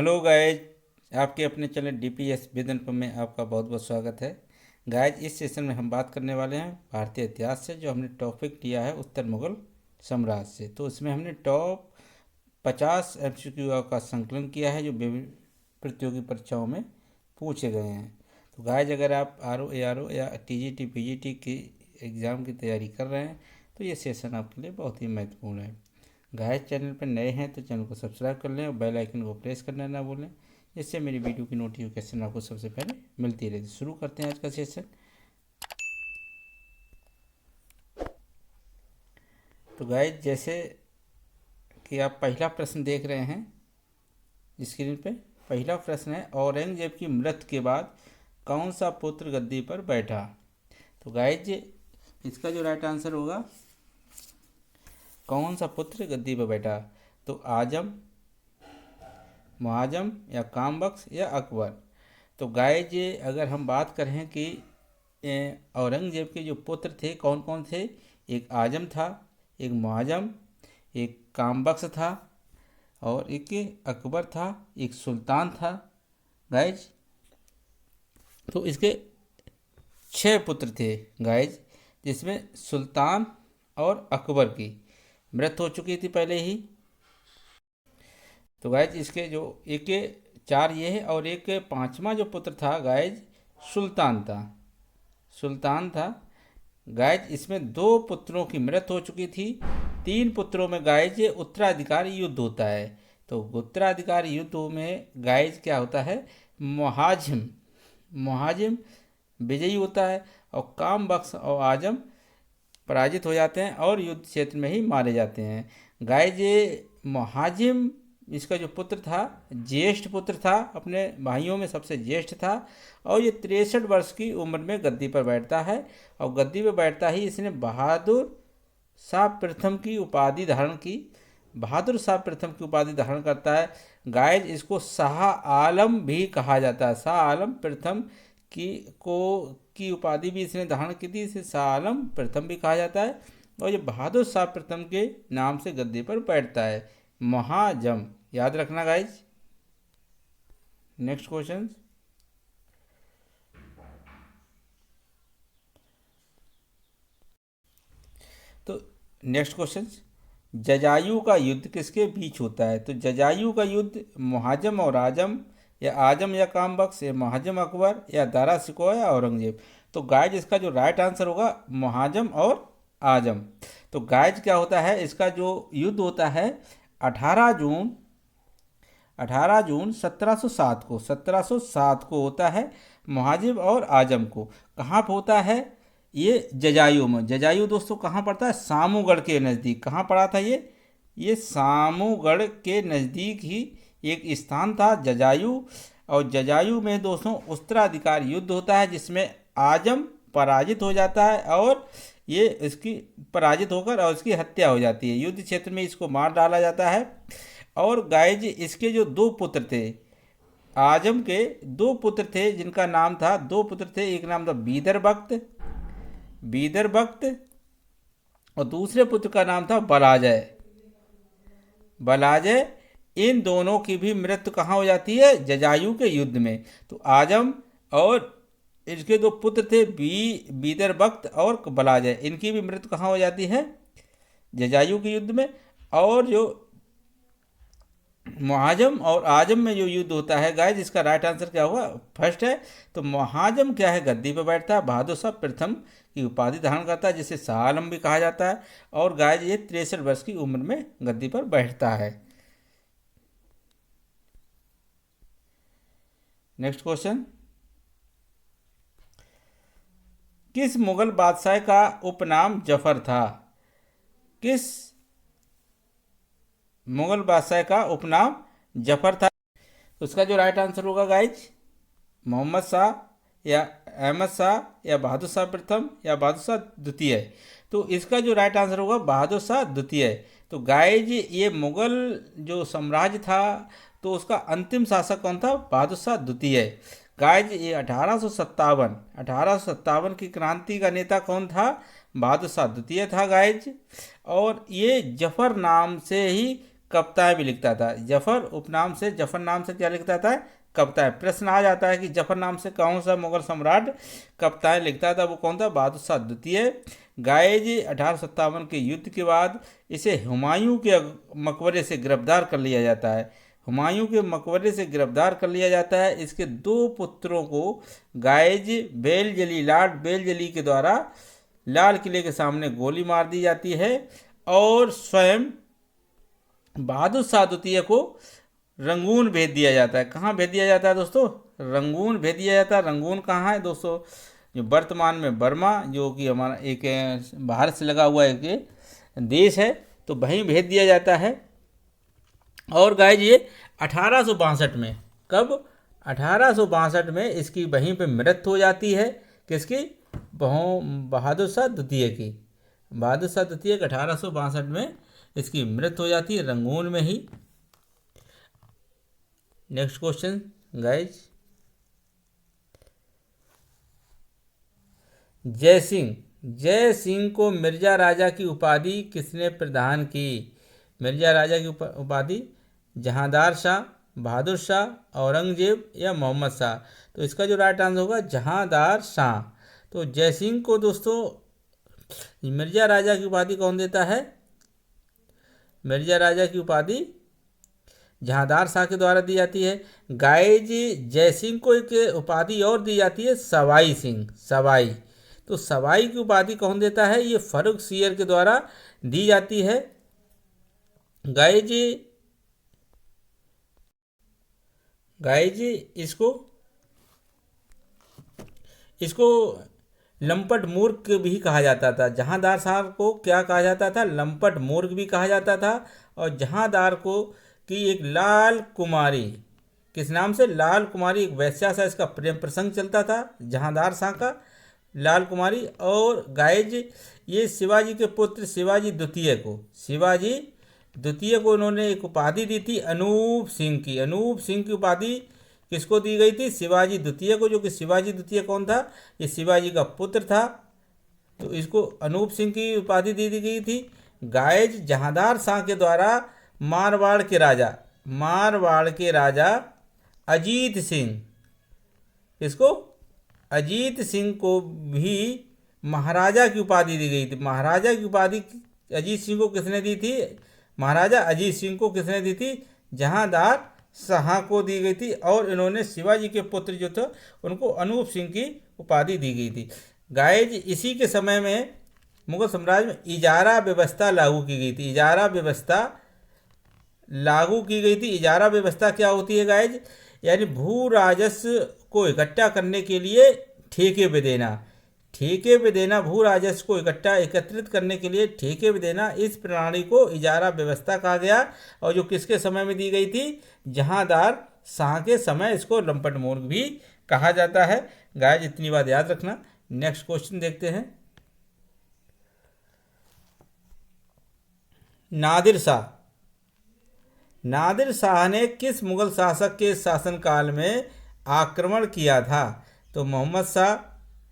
Hello guys, आपके अपने channel DPS विदनपुर में आपका बहुत बहुत स्वागत है। गाइज, इस सेशन में हम बात करने वाले हैं भारतीय इतिहास से, जो हमने टॉपिक लिया है उत्तर मुगल साम्राज्य से। तो इसमें हमने टॉप 50 एमसीक्यू का संकलन किया है जो विभिन्न प्रतियोगी परीक्षाओं में पूछे गए हैं। तो गाइज, अगर आप आरओ एआरओ या टीजीटी पीजीटी की एग्ज़ाम की तैयारी कर रहे हैं तो ये सेशन आपके लिए बहुत ही महत्वपूर्ण है। गाइस, चैनल पर नए हैं तो चैनल को सब्सक्राइब कर लें और बेल आइकन को प्रेस करना ना भूलें, जिससे मेरी वीडियो की नोटिफिकेशन आपको सबसे पहले मिलती रहेगी। शुरू करते हैं आज का सेशन। तो गाइस, जैसे कि आप पहला प्रश्न देख रहे हैं स्क्रीन पे, पहला प्रश्न है औरंगजेब की मृत्यु के बाद कौन सा पुत्र गद्दी पर बैठा। तो गाइस, इसका जो राइट आंसर होगा, कौन सा पुत्र गद्दी पर बैठा, तो आजम, मुआजम या कामबख्श या अकबर। तो गाइज, अगर हम बात करें कि औरंगजेब के जो पुत्र थे कौन कौन थे, एक आजम था, एक मुआजम, एक कामबख्श था और एक अकबर था, एक सुल्तान था। गाइज, तो इसके 6 पुत्र थे गाइज, जिसमें सुल्तान और अकबर की मृत्यु हो चुकी थी पहले ही। तो गाइज, इसके जो एक 4 ये है और एक 5वां जो पुत्र था गाइज, सुल्तान था। गाइज, इसमें 2 पुत्रों की मृत्यु हो चुकी थी। 3 पुत्रों में गाइज उत्तराधिकारी युद्ध होता है। तो उत्तराधिकारी युद्ध में गाइज क्या होता है, मुहाजिम विजयी होता है और कामबख्श और आजम पराजित हो जाते हैं और युद्ध क्षेत्र में ही मारे जाते हैं। गाइज, मुहाजिम इसका जो पुत्र था, ज्येष्ठ पुत्र था, अपने भाइयों में सबसे ज्येष्ठ था और ये 63 वर्ष की उम्र में गद्दी पर बैठता है और गद्दी पर बैठता ही इसने बहादुर शाह प्रथम की उपाधि धारण की। बहादुर शाह प्रथम की उपाधि धारण करता है। गाइज, इसको शाह आलम भी कहा जाता है। शाह आलम प्रथम की उपाधि भी इसने धारण की थी, इसे शाह आलम प्रथम भी कहा जाता है और ये बहादुर शाह प्रथम के नाम से गद्दी पर बैठता है। महाजम याद रखना गाइज। Next question. तो नेक्स्ट क्वेश्चन, जजायु का युद्ध किसके बीच होता है। तो जजायु का युद्ध मुहाजम और आजम, या आजम या कामबख्श, या मुहाजम अकबर, या दारा शिकोह या औरंगजेब। तो गाइज, इसका जो राइट आंसर होगा मुहाजम और आजम। तो गाइज, क्या होता है, इसका जो युद्ध होता है 18 जून 1707 को होता है मुहाजिब और आजम को। कहाँ पर होता है, ये जजायु में। जजायु दोस्तों कहाँ पड़ता है, सामूगढ़ के नज़दीक। कहाँ पड़ा था ये सामूगढ़ के नज़दीक ही एक स्थान था जजायु। और जजायु में दोस्तों उत्तराधिकार युद्ध होता है, जिसमें आजम पराजित हो जाता है और ये इसकी पराजित होकर और इसकी हत्या हो जाती है। युद्ध क्षेत्र में इसको मार डाला जाता है। और गाइज, इसके जो 2 पुत्र थे, आजम के 2 पुत्र थे, जिनका नाम था, 2 पुत्र थे, एक नाम था बीदर बख्त और दूसरे पुत्र का नाम था बलाजय। इन दोनों की भी मृत्यु कहाँ हो जाती है, जजायु के युद्ध में। तो आजम और इसके 2 पुत्र थे बीदर बख्त और बलाजय, इनकी भी मृत्यु कहाँ हो जाती है, जजायु के युद्ध में। और जो मुहाजम और आजम में जो युद्ध होता है गाइज, इसका राइट आंसर क्या होगा, फर्स्ट है। तो मुहाजम क्या है, गद्दी पर बैठता है, बहादुर शाह प्रथम की उपाधि धारण करता है, जिसे शाह आलम भी कहा जाता है। और गाइज, ये 63 वर्ष की उम्र में गद्दी पर बैठता है। नेक्स्ट क्वेश्चन, किस मुगल बादशाह का उपनाम जफर था। किस मुगल बादशाह का उपनाम जफर था। उसका जो राइट आंसर होगा गाइज, मोहम्मद शाह या अहमद शाह या बहादुर शाह प्रथम या बहादुर शाह द्वितीय। तो इसका जो राइट आंसर होगा बहादुर शाह द्वितीय। तो गाइज, ये मुगल जो साम्राज्य था तो उसका अंतिम शासक कौन था, बहादुर शाह द्वितीय। गाइज, ये 1857 की क्रांति का नेता कौन था, बहादुर शाह द्वितीय था गाइज। और ये जफर नाम से ही कविताएं भी लिखता था। जफर उपनाम से, जफर नाम से क्या लिखता था? कविताएं। प्रश्न आ जाता है कि जफर नाम से कौन सा मुगल सम्राट कविताएं लिखता था? वो कौन था? बहादुर शाह द्वितीय। गाइज 1857 के युद्ध के बाद इसे हुमायूं के मकबरे से गिरफ्तार कर लिया जाता है। हुमायूं के मकबरे से गिरफ्तार कर लिया जाता है। इसके दो पुत्रों को गाइज बेलजली, लॉर्ड बेलजली के द्वारा लाल किले के सामने गोली मार दी जाती है और स्वयं बहादुर शाह द्वितीय को रंगून भेज दिया जाता है। कहाँ भेज दिया जाता है दोस्तों? रंगून भेज दिया जाता है। रंगून कहाँ है दोस्तों? जो वर्तमान में बर्मा, जो कि हमारा एक भारत से लगा हुआ एक देश है, तो वहीं भेज दिया जाता है। और गाइज ये 1862 में, कब? 1862 में इसकी वहीं पे मृत्यु हो जाती है। किसकी? बहादुर शाह द्वितीय की। बहादुर शाह द्वितीय के 1862 में इसकी मृत्यु हो जाती है, रंगून में ही। नेक्स्ट क्वेश्चन गाइज, जय सिंह। जय सिंह को मिर्जा राजा की उपाधि किसने प्रदान की? मिर्जा राजा की उपाधि जहांदार शाह, बहादुर शाह, औरंगजेब या मोहम्मद शाह? तो इसका जो राइट आंसर होगा जहांदार शाह। तो जय सिंह को दोस्तों मिर्जा राजा की उपाधि कौन देता है? मिर्जा राजा की उपाधि जहांदार शाह के द्वारा दी जाती है। गाइज जय सिंह को एक उपाधि और दी जाती है, सवाई सिंह, सवाई। तो सवाई की उपाधि कौन देता है? ये फर्रुख सियर के द्वारा दी जाती है। गाइज इसको लंपट मूर्ख भी कहा जाता था। जहांदार शाह को क्या कहा जाता था? लंपट मूर्ख भी कहा जाता था। और जहांदार को की एक लाल कुमारी, किस नाम से? लाल कुमारी, एक वैश्या सा इसका प्रेम प्रसंग चलता था जहांदार शाह का, लाल कुमारी। और गाइज ये शिवाजी के पुत्र शिवाजी द्वितीय को उन्होंने एक उपाधि दी थी अनूप सिंह की। अनूप सिंह की उपाधि किसको दी गई थी? शिवाजी द्वितीय को, जो कि शिवाजी द्वितीय कौन था? ये शिवाजी का पुत्र था। तो इसको अनूप सिंह की उपाधि दे दी गई थी। गाइज जहांदार शाह के द्वारा मारवाड़ के राजा अजीत सिंह, इसको अजीत सिंह को भी महाराजा की उपाधि दी गई थी। महाराजा की उपाधि अजीत सिंह को किसने दी थी? महाराजा अजीत सिंह को किसने दी थी? जहांदार शाह को दी गई थी। और इन्होंने शिवाजी के पुत्र जो थे उनको अनूप सिंह की उपाधि दी गई थी। गाइज इसी के समय में मुगल साम्राज्य में इजारा व्यवस्था लागू की गई थी। इजारा व्यवस्था क्या होती है गाइज? यानी भू राजस्व को इकट्ठा करने के लिए ठेके पे देना, भू राजस्व को एकत्रित करने के लिए ठेके पे देना, इस प्रणाली को इजारा व्यवस्था कहा गया। और जो किसके समय में दी गई थी? जहांदार शाह के समय। इसको लंपट मूर्ख भी कहा जाता है। गाइज इतनी बात याद रखना। नेक्स्ट क्वेश्चन देखते हैं। नादिर शाह ने किस मुगल शासक के शासनकाल में आक्रमण किया था? तो मोहम्मद शाह,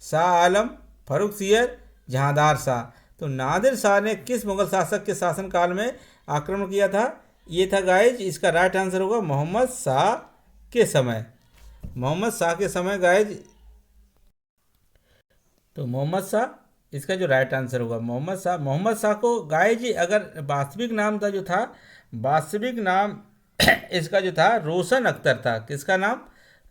शाह आलम, फर्रुख सियर, जहांदार शाह? तो नादिर शाह ने किस मुगल शासक के शासनकाल में आक्रमण किया था? ये था गाइज, इसका राइट आंसर होगा मोहम्मद शाह के समय। मोहम्मद शाह के समय गाइज, तो मोहम्मद शाह इसका जो राइट आंसर होगा मोहम्मद शाह को गाइज अगर वास्तविक नाम था जो था, वास्तविक नाम इसका जो था रोशन अख्तर था। किसका नाम?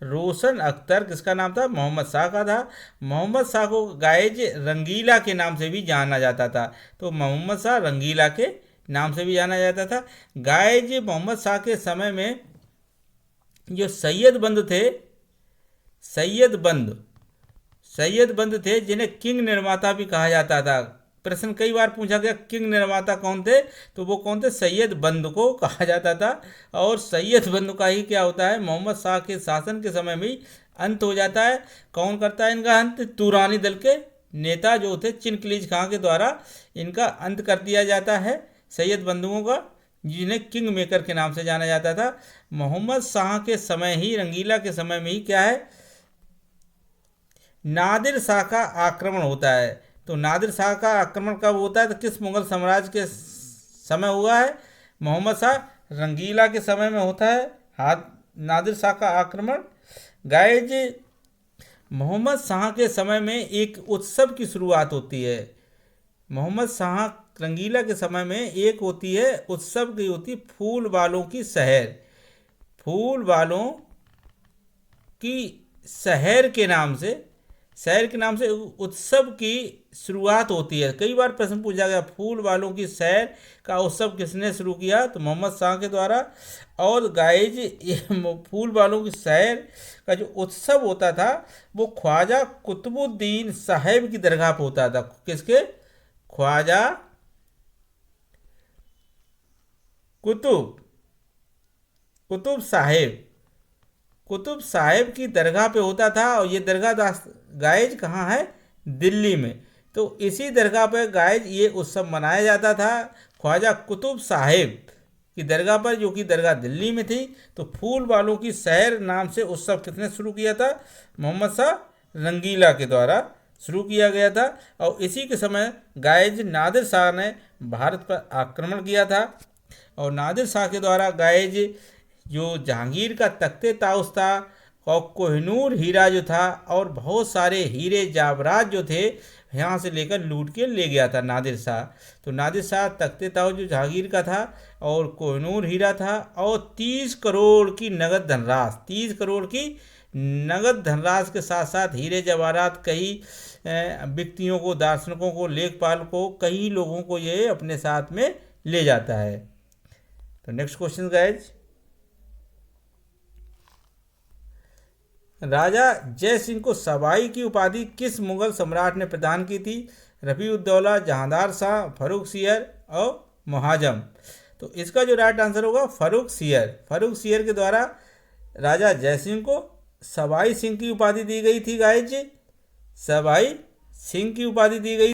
रोशन अख्तर। किसका नाम था? मोहम्मद शाह का था। मोहम्मद शाह को गाइज रंगीला के नाम से भी जाना जाता था। तो मोहम्मद शाह रंगीला के नाम से भी जाना जाता था। गाइज मोहम्मद शाह के समय में जो सैयद बंद थे जिन्हें किंग निर्माता भी कहा जाता था। प्रश्न कई बार पूछा गया किंग निर्माता कौन थे? तो वो कौन थे? सैयद बंद को कहा जाता था। और सैयद बंद का ही क्या होता है? मोहम्मद शाह के शासन के समय में अंत हो जाता है। कौन करता है इनका अंत? तुरानी दल के नेता जो थे चिनकलीज खां के द्वारा इनका अंत कर दिया जाता है, सैयद बंधुओं का, जिन्हें किंग मेकर के नाम से जाना जाता था। मोहम्मद शाह के समय ही, रंगीला के समय में ही क्या है? नादिर शाह का आक्रमण होता है। तो नादिर शाह का आक्रमण कब होता है? तो किस मुगल साम्राज्य के समय हुआ है? मोहम्मद शाह रंगीला के समय में होता है नादिर शाह का आक्रमण। गाइज मोहम्मद शाह के समय में एक उत्सव की शुरुआत होती है। मोहम्मद शाह रंगीला के समय में एक होती है उत्सव की होती फूल वालों की शहर। फूल वालों की शहर के नाम से उत्सव की शुरुआत होती है। कई बार प्रश्न पूछा गया फूल वालों की शहर का उत्सव किसने शुरू किया, तो मोहम्मद शाह के द्वारा। और गाइज फूल वालों की शहर का जो उत्सव होता था वो ख्वाजा कुतुबुद्दीन साहेब की दरगाह पर होता था। किसके? ख्वाजा कुतुब साहेब की दरगाह पे होता था। और ये दरगाह गाइज कहाँ है? दिल्ली में। तो इसी दरगाह पे गाइज ये उत्सव मनाया जाता था ख्वाजा कुतुब साहेब की दरगाह पर, जो कि दरगाह दिल्ली में थी। तो फूल वालों की शहर नाम से उत्सव किसने शुरू किया था? मोहम्मद शाह रंगीला के द्वारा शुरू किया गया था। और इसी के समय गाइज नादिर शाह ने भारत पर आक्रमण किया था। और नादिर शाह के द्वारा गाइज जो जहांगीर का तख्ते ताउस था और कोहिनूर हीरा जो था और बहुत सारे हीरे जावरात जो थे यहाँ से लेकर लूट के ले गया था नादिर शाह। तो नादिर शाह तख्ते ताउस जो जहांगीर का था और कोहिनूर हीरा था और 30 करोड़ की नगद धनराशि के साथ साथ हीरे जवाहरात कई व्यक्तियों को, दार्शनिकों को, लेखपाल को, कई लोगों को ये अपने साथ में ले जाता है। तो नेक्स्ट क्वेश्चन गाइज, राजा जय सिंह को सवाई की उपाधि किस मुगल सम्राट ने प्रदान की थी? रफीउद्दौला, जहांदार शाह, फर्रुख सियर और मुहाजम। तो इसका जो राइट आंसर होगा फर्रुख सियर के द्वारा राजा जय सिंह को सवाई सिंह की उपाधि दी गई थी। गाइज सवाई सिंह की उपाधि दी गई।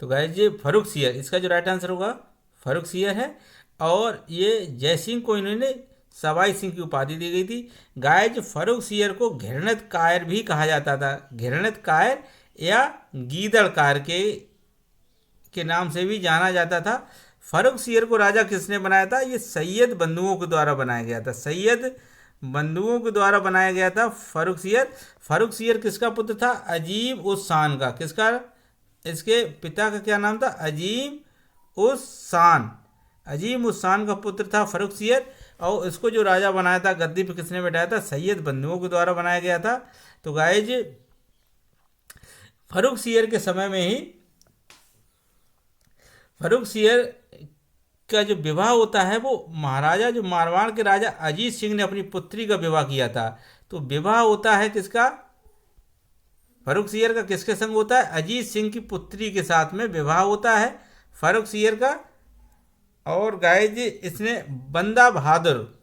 तो गाइज ये फर्रुख सियर, इसका जो राइट आंसर होगा फर्रुख सियर है। और ये जय सिंह को इन्होंने सवाई सिंह की उपाधि दी गई थी। गाइज फर्रुख सियर को घृणित कायर भी कहा जाता था। घृणित कायर या गीदड़ कायर के नाम से भी जाना जाता था। फर्रुख सियर को राजा किसने बनाया था? ये सैयद बंधुओं के द्वारा बनाया गया था। फर्रुख सियर किसका पुत्र था? अजीम उस शान का। किसका? इसके पिता का क्या नाम था? अजीम उस शान का पुत्र था फर्रुख सियर। और इसको जो राजा बनाया था, गद्दी पे किसने बैठाया था? सैयद बंधुओं के द्वारा बनाया गया था। तो गाइज फर्रुख सियर के समय में ही फर्रुख सियर का जो विवाह होता है वो महाराजा जो मारवाड़ के राजा अजीत सिंह ने अपनी पुत्री का विवाह किया था। तो विवाह होता है किसका? फर्रुख सियर का किसके संग होता है? अजीत सिंह की पुत्री के साथ में विवाह होता है फर्रुख सियर का। और गाइज इसने बंदा बहादुर,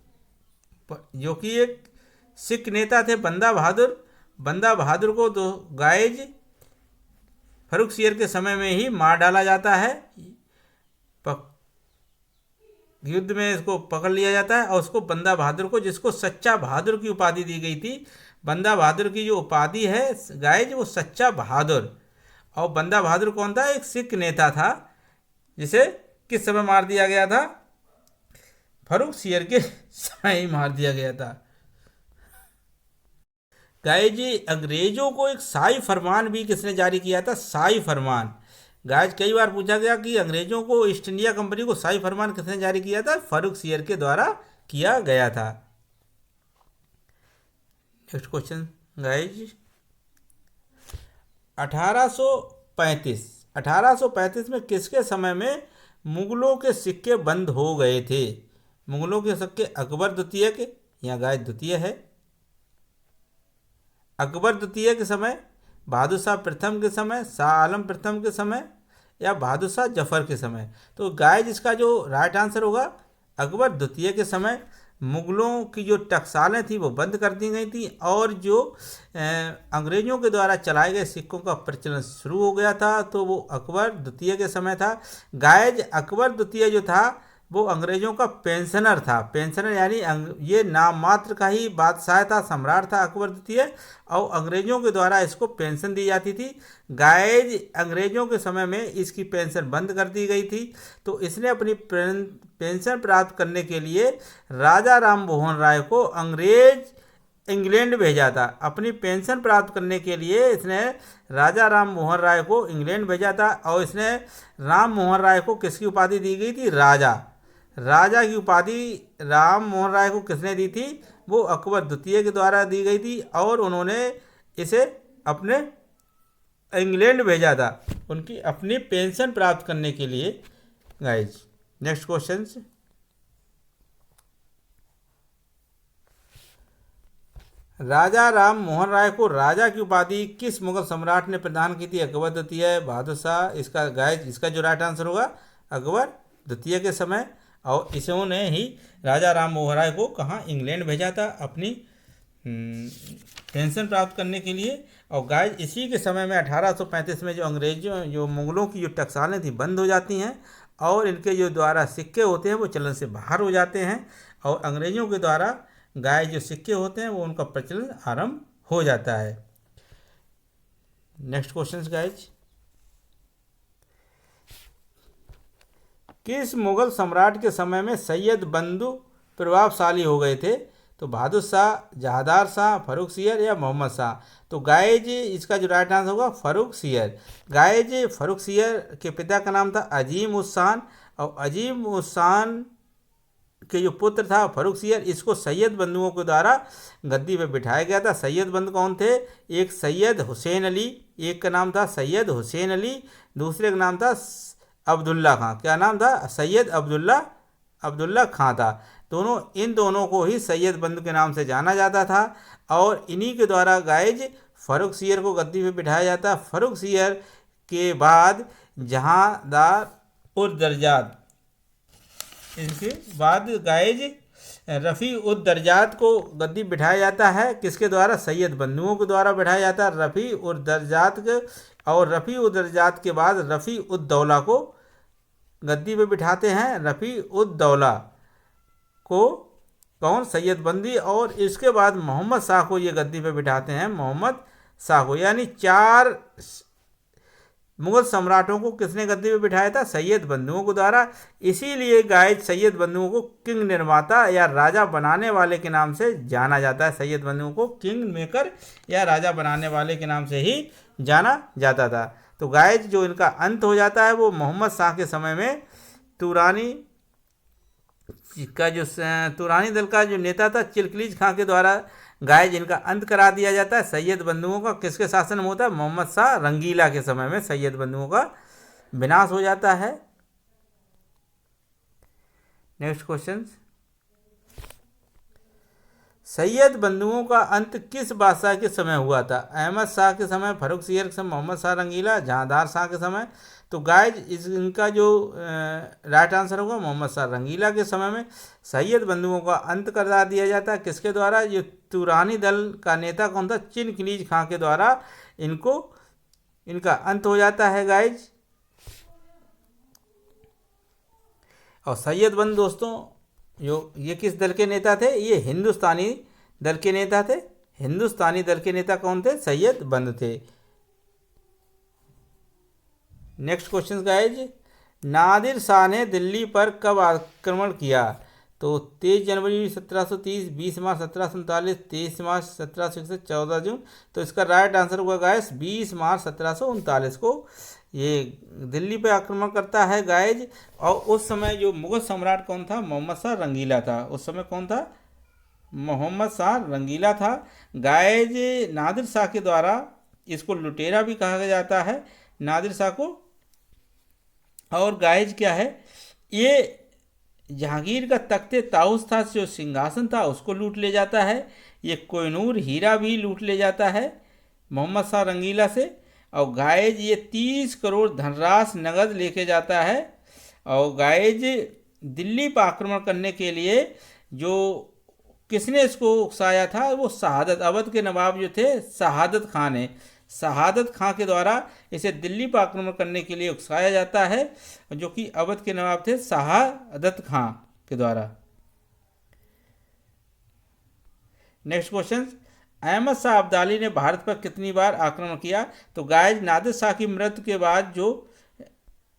जो कि एक सिख नेता थे, बंदा बहादुर को तो गाइज फर्रुख सियर के समय में ही मार डाला जाता है। युद्ध में इसको पकड़ लिया जाता है और उसको बंदा बहादुर को, जिसको सच्चा बहादुर की उपाधि दी गई थी। बंदा बहादुर की जो उपाधि है गाइज वो सच्चा बहादुर। और बंदा बहादुर कौन था? एक सिख नेता था जिसे किस समय मार दिया गया था? फर्रुख सियर के समय ही मार दिया गया था। गाइज अंग्रेजों को एक शाही फरमान भी किसने जारी किया था? शाही फरमान। गाइज कई बार पूछा गया कि अंग्रेजों को, ईस्ट इंडिया कंपनी को शाही फरमान किसने जारी किया था? फर्रुख सियर के द्वारा किया गया था। नेक्स्ट क्वेश्चन गाइज, 1835 में किसके समय में मुगलों के सिक्के बंद हो गए थे? मुगलों के सिक्के अकबर द्वितीय के, यहाँ गाइज द्वितीय है, अकबर द्वितीय के समय, बहादुर शाह प्रथम के समय, शाह आलम प्रथम के समय या बहादुर शाह जफर के समय। तो गाइज इसका जो राइट आंसर होगा अकबर द्वितीय के समय मुगलों की जो टकसालें थी वो बंद कर दी गई थी और जो अंग्रेज़ों के द्वारा चलाए गए सिक्कों का प्रचलन शुरू हो गया था। तो वो अकबर द्वितीय के समय था। गाइज अकबर द्वितीय जो था वो अंग्रेजों का पेंशनर था। पेंशनर यानी ये नाम मात्र का ही बादशाह था, सम्राट था अकबर द्वितीय, और अंग्रेजों के द्वारा इसको पेंशन दी जाती थी। गाइज अंग्रेजों के समय में इसकी पेंशन बंद कर दी गई थी, तो इसने अपनी पेंशन प्राप्त करने के लिए राजा राम मोहन राय को अंग्रेज इंग्लैंड भेजा था। अपनी पेंशन प्राप्त करने के लिए इसने राजा राम मोहन राय को इंग्लैंड भेजा था, और इसने राम मोहन राय को किसकी उपाधि दी गई थी? राजा। राजा की उपाधि राम मोहन राय को किसने दी थी? वो अकबर द्वितीय के द्वारा दी गई थी, और उन्होंने इसे अपने इंग्लैंड भेजा था उनकी अपनी पेंशन प्राप्त करने के लिए। गाइज नेक्स्ट क्वेश्चन, राजा राम मोहन राय को राजा की उपाधि किस मुगल सम्राट ने प्रदान की थी? अकबर द्वितीय, बहादुर शाह? इसका गाइज इसका जो राइट आंसर होगा अकबर द्वितीय के समय, और इन्होंने ही राजा राम मोहन राय को कहाँ? इंग्लैंड भेजा था अपनी पेंशन प्राप्त करने के लिए। और गाइज इसी के समय में 1835 में जो अंग्रेजों जो मुगलों की जो टकसालें थी बंद हो जाती हैं, और इनके जो द्वारा सिक्के होते हैं वो चलन से बाहर हो जाते हैं, और अंग्रेजों के द्वारा गाइज जो सिक्के होते हैं वो उनका प्रचलन आरंभ हो जाता है। नेक्स्ट क्वेश्चन गाइज, किस मुगल सम्राट के समय में सैयद बंधु प्रभावशाली हो गए थे? तो बहादुर शाह, जहादार शाह, फर्रुख सियर या मोहम्मद शाह? तो गाइज इसका जो राइट आंसर होगा फर्रुख सियर। गाइज फर्रुख सियर के पिता का नाम था अजीम उस शान, और अजीम उस शान के जो पुत्र था फर्रुख सियर, इसको सैयद बंधुओं के द्वारा गद्दी पे बिठाया गया था। सैयद बंधु कौन थे? एक सैयद हुसैन अली, एक का नाम था सैयद हुसैन अली, दूसरे का नाम था अब्दुल्ला खां। क्या नाम था? सैयद अब्दुल्ला खां था। इन दोनों को ही सैयद बंधु के नाम से जाना जाता था, और इन्हीं के द्वारा गाइज फर्रुख सियर को गद्दी पे बिठाया जाता। फर्रुख सियर के बाद जहांदार उद दर्जात, इनके बाद गाइज रफ़ी उद दर्जात को गद्दी बिठाया जाता है। किसके द्वारा? सैयद बंधुओं के द्वारा बिठाया जाता है रफ़ी उद दर्जात के, और रफ़ी उद दर्जात के बाद रफ़ी उद दौला को गद्दी पे बिठाते हैं। रफ़ी उद दौला को कौन? सैयद बंदी, और इसके बाद मोहम्मद शाह को ये गद्दी पे बिठाते हैं, मोहम्मद शाह को। यानी 4 मुगल सम्राटों को किसने गद्दी पे बिठाया था? सैयद बंधुओं के द्वारा। इसीलिए गाइज सैयद बंधुओं को किंग निर्माता या राजा बनाने वाले के नाम से जाना जाता है। सैयद बंधुओं को किंग मेकर या राजा बनाने वाले के नाम से ही जाना जाता था। तो गाइज जो इनका अंत हो जाता है वो मोहम्मद शाह के समय में तुरानी दल का जो नेता था चिलखलीज खां के द्वारा गाइज इनका अंत करा दिया जाता है। सैयद बंधुओं का किसके शासन में होता है? मोहम्मद शाह रंगीला के समय में सैयद बंधुओं का विनाश हो जाता है। नेक्स्ट क्वेश्चन, सैयद बंधुओं का अंत किस बादशाह के समय हुआ था? अहमद शाह के समय, फर्रुख सियर के समय, मोहम्मद शाह रंगीला, जहांदार शाह के समय? तो गाइज इनका जो राइट आंसर होगा मोहम्मद शाह रंगीला के समय में सैयद बंधुओं का अंत करा दिया जाता है। किसके द्वारा? ये तुरानी दल का नेता कौन था? चिलखलीज खां के द्वारा इनका अंत हो जाता है गाइज। और सैयद बंधु दोस्तों ये किस दल के नेता थे? ये हिंदुस्तानी दल के नेता थे। हिंदुस्तानी दल के नेता कौन थे? सैयद बंधु थे। Next question guys, Nadir Shah ने दिल्ली पर कब आक्रमण किया? तो 23 जनवरी 1730, 20 मार्च 1739, 23 मार्च 1761, 14 जून? तो इसका राइट आंसर होगा गाइज 20 मार्च 1739 को ये दिल्ली पे आक्रमण करता है गाइज। और उस समय जो मुगल सम्राट कौन था? मोहम्मद शाह रंगीला था। उस समय कौन था? मोहम्मद शाह रंगीला था। गाइज नादिर शाह के द्वारा इसको लुटेरा भी कहा जाता है, नादिर शाह को। और गाइज क्या है, ये जहांगीर का तख्ते ताउस था, जो सिंहासन था उसको लूट ले जाता है। ये कोहिनूर हीरा भी लूट ले जाता है मोहम्मद शाह रंगीला से। और गाइज ये 30 करोड़ धनराशि नगद लेके जाता है। और गाइज दिल्ली पर आक्रमण करने के लिए जो किसने इसको उकसाया था? वो शहादत, अवध के नवाब जो थे शहादत खान है। शहादत खां के द्वारा इसे दिल्ली पर आक्रमण करने के लिए उकसाया जाता है, जो कि अवध के नवाब थे शहादत खां के द्वारा। नेक्स्ट क्वेश्चन, अहमद शाह अब्दाली ने भारत पर कितनी बार आक्रमण किया? तो गाइज नादिर शाह की मृत्यु के बाद जो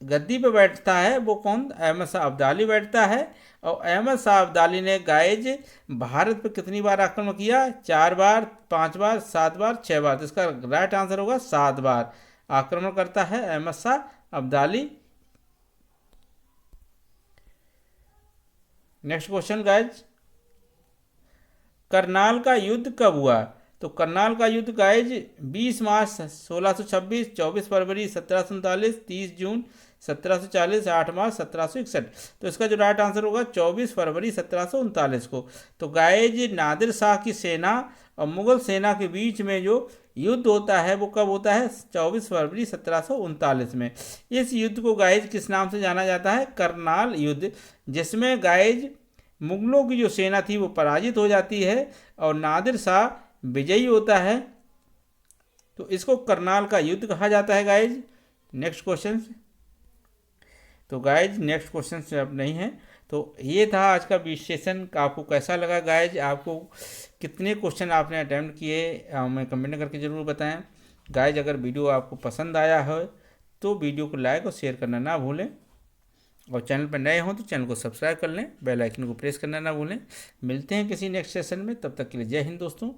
गद्दी पे बैठता है वो कौन? अहमद शाह अब्दाली बैठता है। और अहमद शाह अब्दाली ने गाइज भारत पर कितनी बार आक्रमण किया? 4 बार, 5 बार, 7 बार, 6 बार। तो इसका राइट आंसर होगा 7 बार आक्रमण करता है Ahmad Shah Abdali. Next question guys, Karnal का युद्ध कब हुआ? तो करनाल का युद्ध गाइज 20 मार्च 1626, 24 फरवरी 1739, 30 जून 1740, 8 मार्च 1761। तो इसका जो राइट आंसर होगा 24 फरवरी 1739 को। तो गाइज नादिर शाह की सेना और मुगल सेना के बीच में जो युद्ध होता है वो कब होता है? 24 फरवरी 1739 में। इस युद्ध को गाइज किस नाम से जाना जाता है? करनाल युद्ध, जिसमें गाइज मुगलों की जो सेना थी वो पराजित हो जाती है और नादिर शाह विजयी होता है। तो इसको करनाल का युद्ध कहा जाता है गाइज। नेक्स्ट क्वेश्चन, तो गाइज नेक्स्ट क्वेश्चन से अब नहीं है। तो ये था आज का विश्लेषण। आपको कैसा लगा गाइज? आपको कितने क्वेश्चन आपने अटेम्प्ट किए हमें कमेंट करके ज़रूर बताएं। गाइज अगर वीडियो आपको पसंद आया है तो वीडियो को लाइक और शेयर करना ना भूलें, और चैनल पर नए हों तो चैनल को सब्सक्राइब कर लें, बेल आइकन को प्रेस करना ना भूलें। मिलते हैं किसी नेक्स्ट सेशन में, तब तक के लिए जय हिंद दोस्तों।